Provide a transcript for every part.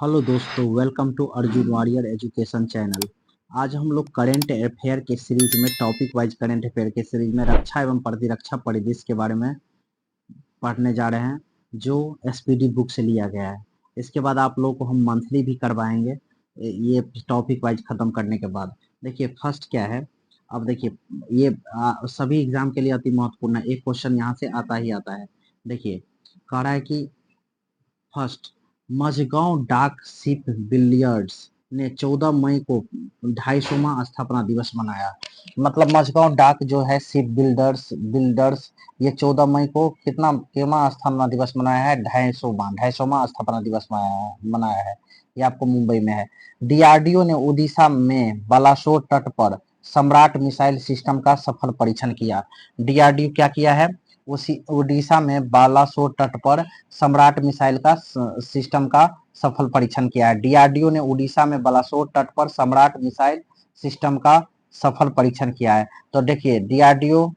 Hello दोस्तों, welcome to Arjun warrior education channel. आज हम लोग करेंट अफेयर के सीरीज में टॉपिक वाइज करेंट अफेयर के सीरीज में रक्षा एवं प्रतिरक्षा परिदृश्य के बारे में पढ़ने जा रहे हैं, जो एसपीडी बुक से लिया गया है। इसके बाद आप लोग को हम मंथली भी करवाएंगे ये टॉपिक वाइज खत्म करने के बाद। देखिए फर्स्ट क्या है। अब देखिए ये सभी एग्जाम के लिए अति महत्वपूर्ण है। एक क्वेश्चन यहाँ से आता ही आता है। देखिए कह रहा है कि फर्स्ट, मझगांव डाक शिप बिल्डर्स ने 14 मई को 250वां स्थापना दिवस मनाया। मतलब मझगांव डाक जो है शिप बिल्डर्स ये 14 मई को कितना स्थापना दिवस मनाया है? 250वां स्थापना दिवस मनाया है। ये आपको मुंबई में है। डीआरडीओ ने ओडिशा में बालासोर तट पर सम्राट मिसाइल सिस्टम का सफल परीक्षण किया। डीआरडीओ क्या किया है? उसी उड़ीसा में बालासोर तट पर सम्राट मिसाइल का सिस्टम का सफल परीक्षण किया है। डीआरडीओ ने उड़ीसा में बालासोर तट पर सम्राट मिसाइल सिस्टम का सफल परीक्षण किया है। तो देखिए डीआरडीओ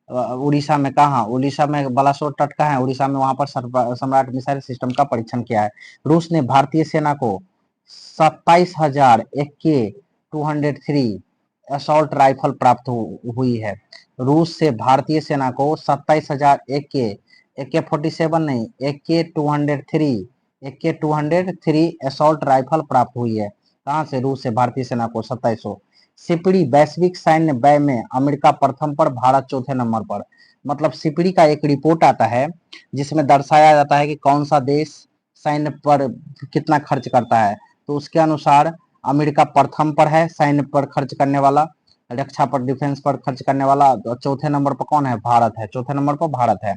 उड़ीसा में कहा, उड़ीसा में बालासोर तट का है, उड़ीसा में वहां पर सम्राट मिसाइल सिस्टम का परीक्षण किया है। रूस ने भारतीय सेना को 27,000 AK-203 असॉल्ट राइफल प्राप्त हुई है। रूस से भारतीय सेना को 27,000 AK-47 नहीं, AK-203 असॉल्ट राइफल प्राप्त हुई है। कहां से? रूस से भारतीय सेना को 2700। सिपड़ी वैश्विक सैन्य व्यय में अमेरिका प्रथम पर, भारत चौथे नंबर पर। मतलब सिपड़ी का एक रिपोर्ट आता है जिसमें दर्शाया जाता है कि कौन सा देश सैन्य पर कितना खर्च करता है। तो उसके अनुसार अमेरिका प्रथम पर है सैन्य पर खर्च करने वाला, रक्षा पर, डिफेंस पर खर्च करने वाला। चौथे नंबर पर कौन है? भारत है। चौथे नंबर पर भारत है।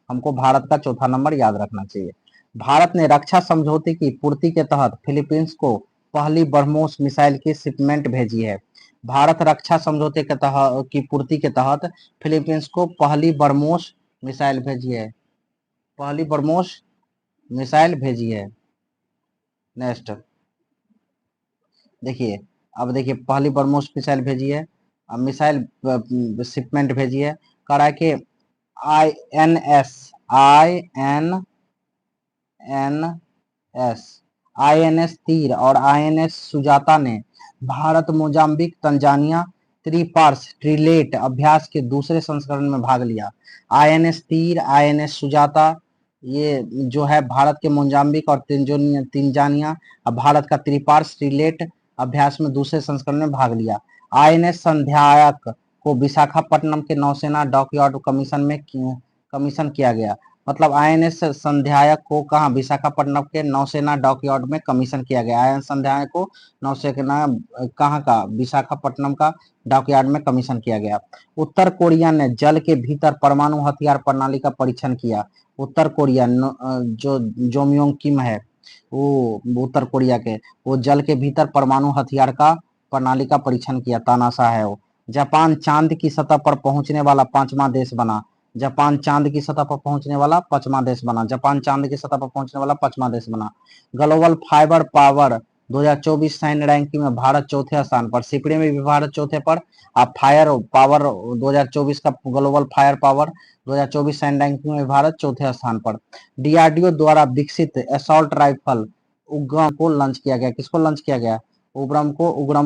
हमको भारत का चौथा नंबर याद रखना चाहिए। भारत ने रक्षा समझौते की पूर्ति के तहत फिलीपींस को पहली ब्रह्मोस मिसाइल की शिपमेंट भेजी है। भारत रक्षा समझौते के तहत की पूर्ति के तहत फिलीपींस को पहली ब्रह्मोस मिसाइल भेजी है। पहली ब्रह्मोस मिसाइल भेजी है। नेक्स्ट देखिए, अब देखिए पहली ब्रह्मोस मिसाइल भेजी है, अब मिसाइल शिपमेंट भेजी है। कह रहा है कि आईएनएस तीर और आईएनएस सुजाता ने भारत मोजाम्बिक तंजानिया त्रिपार्श ट्रिलेट अभ्यास के दूसरे संस्करण में भाग लिया। आईएनएस तीर, आईएनएस सुजाता ये जो है भारत के मोजाम्बिक और तिंजानिया और भारत का त्रिपार्श ट्रिलेट अभ्यास में दूसरे संस्करण में भाग लिया। आईएनएस संध्यायक को विशाखापट्टनम के नौसेना डॉकयार्ड कमीशन किया गया। मतलब आईएनएस संध्यायक को कहा? विशाखापट्टनम के नौसेना डॉकयार्ड में कमीशन किया गया। आईएनएस संध्यायक को नौसेना कहाँ का? विशाखापट्टनम का डॉकयार्ड में कमीशन किया गया। उत्तर कोरिया ने जल के भीतर परमाणु हथियार प्रणाली का परीक्षण किया। उत्तर कोरिया जो जोमयोंग किम है, वो उत्तर कोरिया के, वो जल के भीतर परमाणु हथियार का प्रणाली का परीक्षण किया। तानाशाह है वो। जापान चांद की सतह पर पहुंचने वाला पांचवा देश बना। जापान चांद की सतह पर पहुंचने वाला पांचवा देश बना। जापान चांद की सतह पर पहुंचने वाला पांचवा देश बना। ग्लोबल फाइबर पावर 2024 सैन्य रैंकिंग में भारत चौथे स्थान पर। सिपड़ी में भी भारत चौथे पर। अब फायर पावर 2024 का ग्लोबल फायर पावर 2024 सैन्य रैंकिंग में भारत चौथे स्थान पर। डीआरडीओ द्वारा विकसित असॉल्ट राइफल उग्रम को लॉन्च किया गया। किसको लॉन्च किया गया? उग्रम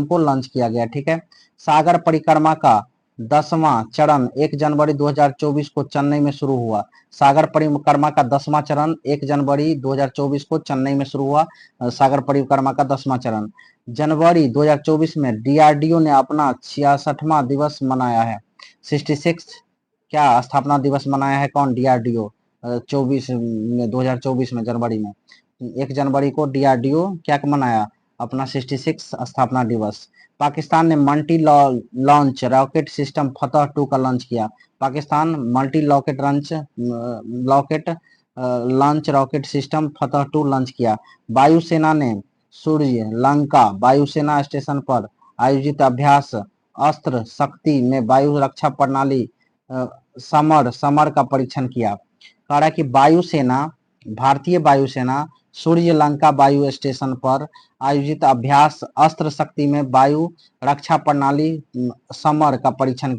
को लॉन्च किया गया। ठीक है। सागर परिक्रमा का 10वां चरण 1 जनवरी 2024 को चेन्नई में शुरू हुआ। सागर परिक्रमा का 10वां चरण 1 जनवरी 2024 को चेन्नई में शुरू हुआ। सागर परिक्रमा का 10वां चरण जनवरी 2024 में डीआरडीओ ने अपना 66वां दिवस मनाया है। 66 क्या स्थापना दिवस मनाया है? कौन? डीआरडीओ 2024 में जनवरी में 1 जनवरी को डीआरडीओ क्या मनाया? अपना 66 स्थापना दिवस। पाकिस्तान ने मल्टी लॉन्च रॉकेट सिस्टम फतह 2 का लॉन्च किया। Pakistan multi launch rocket system फतह 2 लॉन्च किया। वायुसेना ने सूर्य लंका वायुसेना स्टेशन पर आयोजित अभ्यास अस्त्र शक्ति में वायु रक्षा प्रणाली समर का परीक्षण किया। कह रहा है कि वायुसेना, भारतीय वायुसेना सूर्यलंका वायु स्टेशन पर आयोजित अभ्यास अस्त्र शक्ति में वायु रक्षा प्रणाली समर का परीक्षण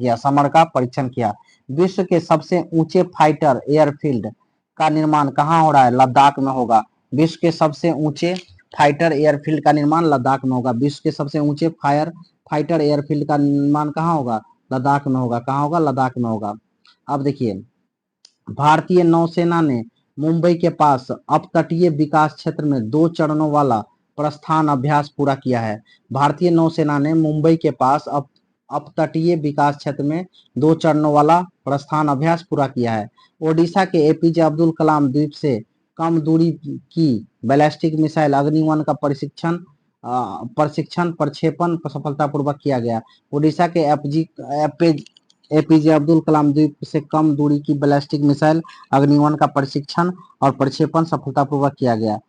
किया। विश्व के सबसे ऊंचे फाइटर एयरफील्ड का निर्माण कहाँ हो रहा है? लद्दाख में होगा। विश्व के सबसे ऊंचे फाइटर एयरफील्ड का निर्माण लद्दाख में होगा। विश्व के सबसे ऊंचे फाइटर एयरफील्ड का निर्माण कहाँ होगा? लद्दाख में होगा। कहाँ होगा? लद्दाख में होगा। अब देखिए, भारतीय नौसेना ने मुंबई के पास अपतटीय विकास क्षेत्र में 2 चरणों वाला प्रस्थान अभ्यास पूरा किया है। भारतीय नौसेना ने मुंबई के पास अपतटीय विकास क्षेत्र में 2 चरणों वाला प्रस्थान अभ्यास पूरा किया है। ओडिशा के एपीजे अब्दुल कलाम द्वीप से कम दूरी की बैलिस्टिक मिसाइल अग्नि-1 का प्रशिक्षण प्रक्षेपण सफलतापूर्वक किया गया। ओडिशा के एपीजे अब्दुल कलाम द्वीप से कम दूरी की बैलिस्टिक मिसाइल अग्नि-1 का प्रशिक्षण और प्रक्षेपण सफलतापूर्वक किया गया।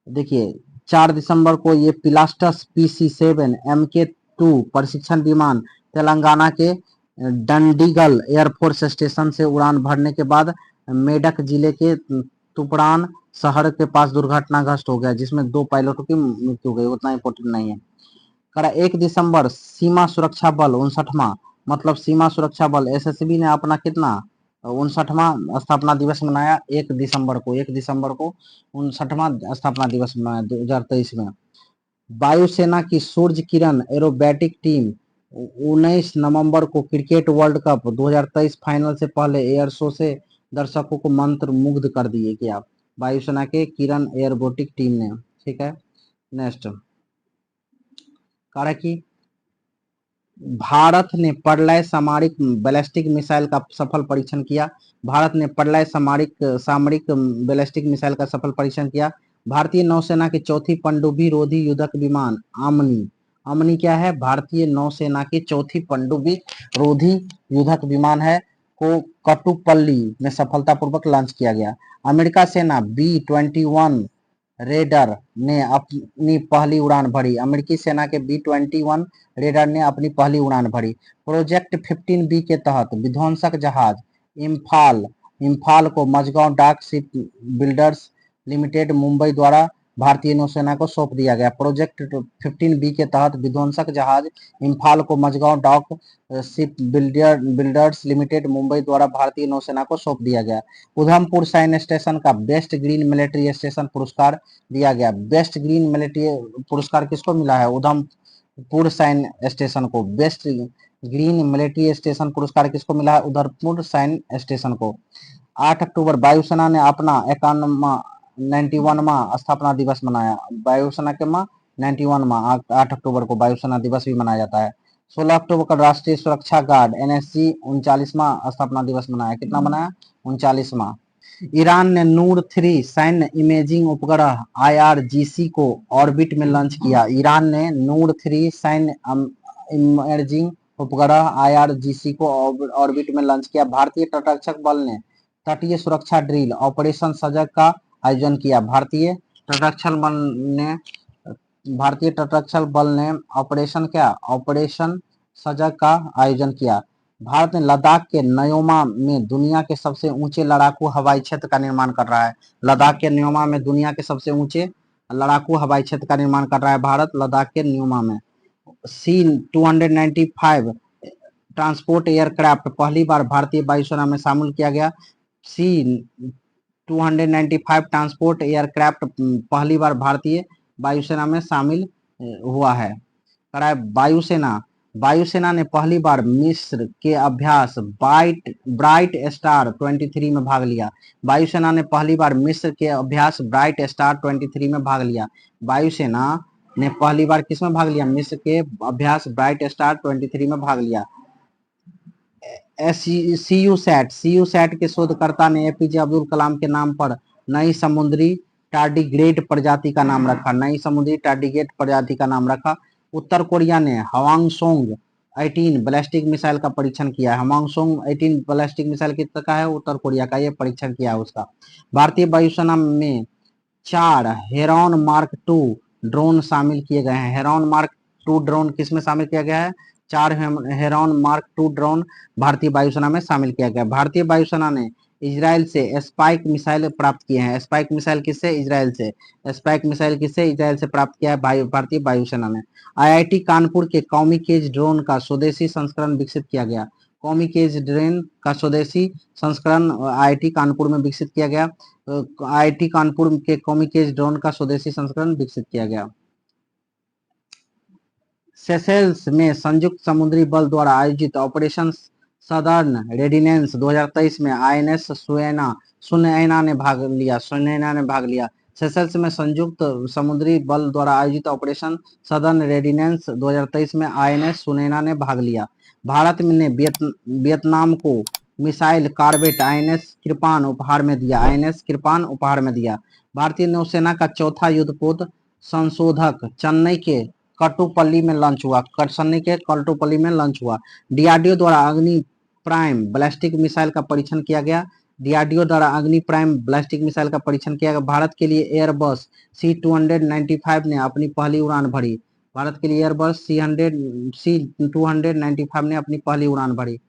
देखिए, 4 दिसंबर को ये पिलास्टस PC-7 MK2 प्रशिक्षण विमान तेलंगाना के डंडीगल एयरफोर्स स्टेशन से उड़ान भरने के बाद मेडक जिले के तुपड़ान शहर के पास दुर्घटनाग्रस्त हो गया, जिसमें 2 पायलटों की मृत्यु हो गई। उतना इंपॉर्टेंट नहीं है। 1 दिसंबर सीमा सुरक्षा बल 59वां, मतलब सीमा सुरक्षा बल एसएसबी ने अपना कितना 59वां स्थापना दिवस मनाया 1 दिसंबर को। 1 दिसंबर को 59वां स्थापना दिवस मनाया 2023 में। वायुसेना की सूर्य किरण एरोबैटिक टीम 19 नवंबर को क्रिकेट वर्ल्ड कप 2023 फाइनल से पहले एयर शो से दर्शकों को मंत्र मुग्ध कर दिए क्या? वायुसेना के किरण एरोबोटिक टीम ने। ठीक है, नेक्स्ट कहा कि भारत ने प्रलय सामरिक बैलिस्टिक मिसाइल का सफल परीक्षण किया। भारत ने प्रलय सामरिक बैलिस्टिक मिसाइल का सफल परीक्षण किया। भारतीय नौसेना की चौथी पनडुब्बी रोधी युद्धक विमान अमनी क्या है? भारतीय नौसेना की चौथी पनडुब्बी रोधी युद्धक विमान है को कटुपल्ली में सफलतापूर्वक लॉन्च किया गया। अमेरिका सेना B-21 रेडर ने अपनी पहली उड़ान भरी। अमेरिकी सेना के B-21 रेडर ने अपनी पहली उड़ान भरी। प्रोजेक्ट 15B के तहत विध्वंसक जहाज इम्फाल को मझगांव डाक शिप बिल्डर्स लिमिटेड मुंबई द्वारा भारतीय नौसेना को सौंप दिया गया। प्रोजेक्ट 15B के तहत विध्वंसक जहाज इम्फाल को मझगांव डाक शिप बिल्डर्स लिमिटेड मुंबई द्वारा भारतीय नौसेना को सौंप दिया गया। उधमपुर सैन्य स्टेशन का बेस्ट ग्रीन मिलिट्री स्टेशन पुरस्कार दिया गया। बेस्ट ग्रीन मिलिट्री पुरस्कार किसको मिला है? उधमपुर सैन्य स्टेशन को। बेस्ट ग्रीन मिलिट्री स्टेशन पुरस्कार किसको मिला है? उधमपुर सैन्य स्टेशन को। 8 अक्टूबर वायुसेना ने अपना 91वां स्थापना दिवस मनाया। वायुसेना के 91वां 8 अक्टूबर को वायुसेना दिवस भी मनाया जाता है। 16 अक्टूबर को राष्ट्रीय सुरक्षा गार्ड NSG 39वां स्थापना दिवस मनाया। कितना मनाया? 39वां। ईरान ने नूर 3 सैन्य इमेजिंग उपग्रह IRGC को ऑर्बिट में लॉन्च किया। ईरान ने नूर 3 सैन्य इमेजिंग उपग्रह IRGC को ऑर्बिट में लॉन्च किया। भारतीय तटरक्षक बल ने तटीय सुरक्षा ड्रिल ऑपरेशन सजग का आयोजन किया। भारतीय तटरक्षक बल ने ऑपरेशन सजग का आयोजन किया। भारत ने लद्दाख के न्योमा में दुनिया के सबसे ऊंचे लड़ाकू हवाई क्षेत्र का निर्माण कर रहा है। लद्दाख के न्योमा में दुनिया के सबसे ऊंचे लड़ाकू हवाई क्षेत्र का निर्माण कर रहा है भारत, लद्दाख के न्योमा में। C-295 ट्रांसपोर्ट एयरक्राफ्ट पहली बार भारतीय वायुसेना में शामिल किया गया। C-295 ट्रांसपोर्ट एयरक्राफ्ट पहली बार भारतीय वायुसेना में शामिल हुआ है। वायुसेना ने पहली बार मिस्र के अभ्यास ब्राइट स्टार 23 में भाग लिया। वायुसेना ने पहली बार मिस्र के अभ्यास ब्राइट स्टार 23 में भाग लिया। वायुसेना ने पहली बार किस में भाग लिया? मिस्र के अभ्यास ब्राइट स्टार 23 में भाग लिया। CUSAT के शोधकर्ता ने एपीजे अब्दुल कलाम के नाम पर नई समुद्री टार्डिग्रेड प्रजाति का नाम रखा। नई समुद्री टार्डिग्रेड प्रजाति का नाम रखा। उत्तर कोरिया ने हवांगसोंग 18 बैलिस्टिक मिसाइल का परीक्षण किया है। हवांगसोंग 18 बैलिस्टिक मिसाइल किसका है? उत्तर कोरिया का। ये परीक्षण किया है उसका। भारतीय वायुसेना में 4 हेरॉन मार्क 2 ड्रोन शामिल किए गए हैं। हेरॉन मार्क 2 ड्रोन किस में शामिल किया गया है? 4 हेरॉन मार्क 2 ड्रोन भारतीय वायुसेना में शामिल किया गया। भारतीय वायुसेना ने इजराइल से स्पाइक मिसाइल प्राप्त किए हैं। स्पाइक मिसाइल किससे? इजराइल से। स्पाइक मिसाइल किससे? इजराइल से प्राप्त किया है भारतीय वायुसेना ने। IIT कानपुर के कौमी केज ड्रोन का स्वदेशी संस्करण विकसित किया गया। कॉमिकेज ड्रेन का स्वदेशी संस्करण आईआईटी कानपुर में विकसित किया गया। आईआईटी कानपुर के कॉमिकेज ड्रोन का स्वदेशी संस्करण विकसित किया गया। सेशेल्स में संयुक्त समुद्री बल द्वारा आयोजित ऑपरेशन सदर्न रेडिनेंस 2023 में आईएनएस सुनैना ने भाग लिया। सेशेल्स में संयुक्त समुद्री बल द्वारा आयोजित ऑपरेशन सदर्न रेडिनेंस 2023 में आईएनएस सुनैना ने भाग लिया। भारत ने वियतनाम को मिसाइल कार्बेट आईएनएस कृपान उपहार में दिया। भारतीय नौसेना का चौथा युद्धपोत संशोधक चेन्नई के कट्टुपल्ली में लॉन्च हुआ। डीआरडीओ द्वारा अग्नि प्राइम बैलिस्टिक मिसाइल का परीक्षण किया गया। भारत के लिए एयरबस C295 ने अपनी पहली उड़ान भरी।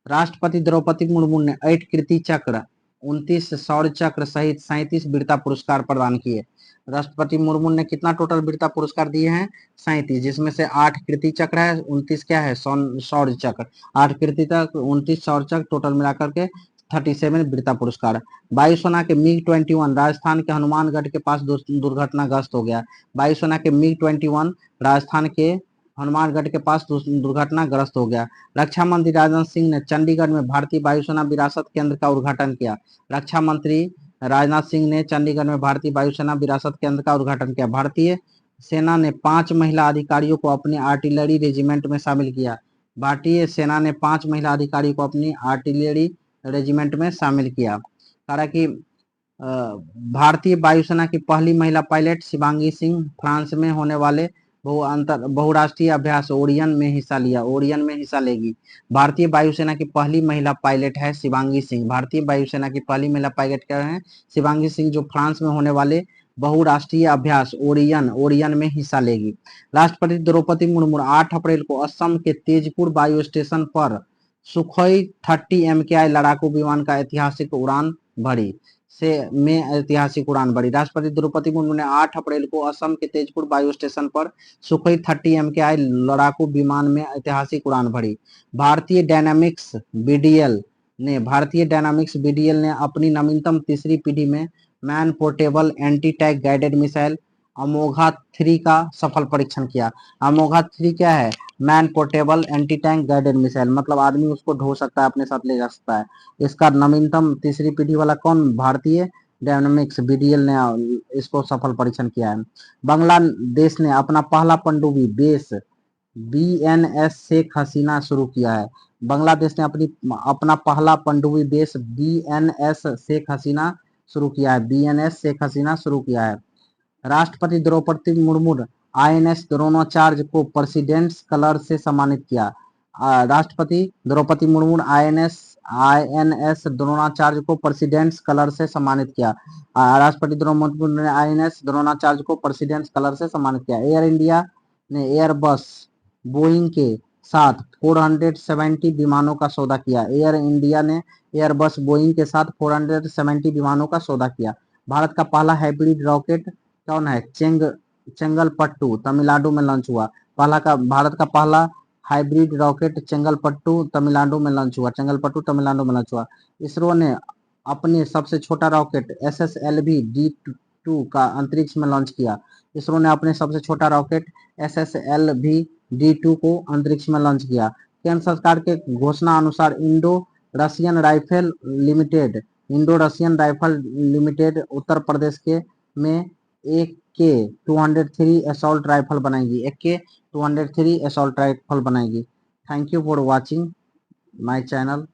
राष्ट्रपति द्रौपदी मुर्मू ने 8 कीर्ति चक्र, 29 शौर्य चक्र सहित 37 वीरता पुरस्कार प्रदान किए। राष्ट्रपति मुर्मू ने कितना टोटल वीरता पुरस्कार दिए हैं? 37, जिसमें से 8 कीर्ति चक्र है, 29 क्या है? शौर्य चक्र। 8 कीर्ति चक्र, 29 शौर्य चक्र, टोटल मिलाकर के 37 वीरता पुरस्कार। वायुसेना के MiG-21 राजस्थान के हनुमानगढ़ के पास दुर्घटनाग्रस्त हो गया। वायुसेना के MiG-21 राजस्थान के हनुमानगढ़ के पास दुर्घटनाग्रस्त हो गया। रक्षा मंत्री राजनाथ सिंह ने चंडीगढ़ में भारतीय वायुसेना विरासत केंद्र का उद्घाटन किया। रक्षा मंत्री राजनाथ सिंह ने चंडीगढ़ में भारतीय वायुसेना विरासत केंद्र का उद्घाटन किया। भारतीय सेना ने 5 महिला अधिकारियों को अपनी आर्टिलरी रेजिमेंट में शामिल किया। भारतीय सेना ने 5 महिला अधिकारियों को अपनी आर्टिलरी रेजिमेंट में शामिल किया। हालांकि भारतीय वायुसेना की पहली महिला पायलट शिवांगी सिंह फ्रांस में होने वाले बहुराष्ट्रीय अभ्यास ओरियन में हिस्सा लेगी। भारतीय वायुसेना की पहली महिला पायलट है शिवांगी सिंह। भारतीय वायुसेना की पहली महिला पायलट क्या है? शिवांगी सिंह, जो फ्रांस में होने वाले बहुराष्ट्रीय अभ्यास ओरियन में हिस्सा लेगी। राष्ट्रपति द्रौपदी मुर्मू 8 अप्रैल को असम के तेजपुर वायु स्टेशन पर सुखोई 30 MKI लड़ाकू विमान का ऐतिहासिक उड़ान भरी। राष्ट्रपति द्रौपदी मुर्मू ने 8 अप्रैल को असम के तेजपुर वायु स्टेशन पर सुखोई 30 MKI लड़ाकू विमान में ऐतिहासिक उड़ान भरी। भारतीय डायनामिक्स बीडीएल ने अपनी नवीनतम तीसरी पीढ़ी में man portable anti tank guided missile Amogha 3 का सफल परीक्षण किया। अमोघा 3 क्या है? Man portable anti tank guided missile, मतलब आदमी उसको ढो सकता है, अपने साथ ले जा सकता है। इसका नवीनतम तीसरी पीढ़ी वाला कौन? भारतीय डायनामिक्स बीडीएल ने इसको सफल परीक्षण किया है। बांग्लादेश ने अपना पहला पनडुब्बी बेस बीएनएस शेख हसीना शुरू किया है। बांग्लादेश ने अपना पहला पनडुब्बी बेस बीएनएस शेख हसीना शुरू किया है। राष्ट्रपति द्रौपदी मुर्मू आईएनएस द्रोणाचार्य को प्रेसिडेंट्स कलर से सम्मानित किया। राष्ट्रपति द्रौपदी मुर्मू आईएनएस द्रोणाचार्य को प्रेसिडेंट्स कलर से सम्मानित किया। राष्ट्रपति द्रौपदी मुर्मू ने आईएनएस द्रोणाचार्य को प्रेसिडेंट्स कलर से सम्मानित किया। एयर इंडिया ने एयरबस बोइंग के साथ 470 विमानों का सौदा किया। एयर इंडिया ने एयरबस बोइंग के साथ 470 विमानों का सौदा किया। भारत का पहला हाइब्रिड रॉकेट कौन है? चेंगलपट्टू तमिलनाडु में लॉन्च हुआ। भारत का पहला हाइब्रिड रॉकेट चेंगलपट्टू तमिलनाडु में लॉन्च हुआ। इसरो ने अपने सबसे छोटा रॉकेट SSLV D2 का अंतरिक्ष में लॉन्च किया। इसरो ने अपने सबसे छोटा रॉकेट SSLV D2 को अंतरिक्ष में लॉन्च किया। केंद्र सरकार के घोषणा अनुसार Indo Russian rifle limited Uttar Pradesh के में AK-203 असॉल्ट राइफल बनाएगी। Thank you for watching my channel.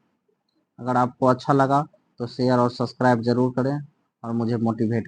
अगर आपको अच्छा लगा तो शेयर और सब्सक्राइब जरूर करें और मुझे मोटिवेट करें।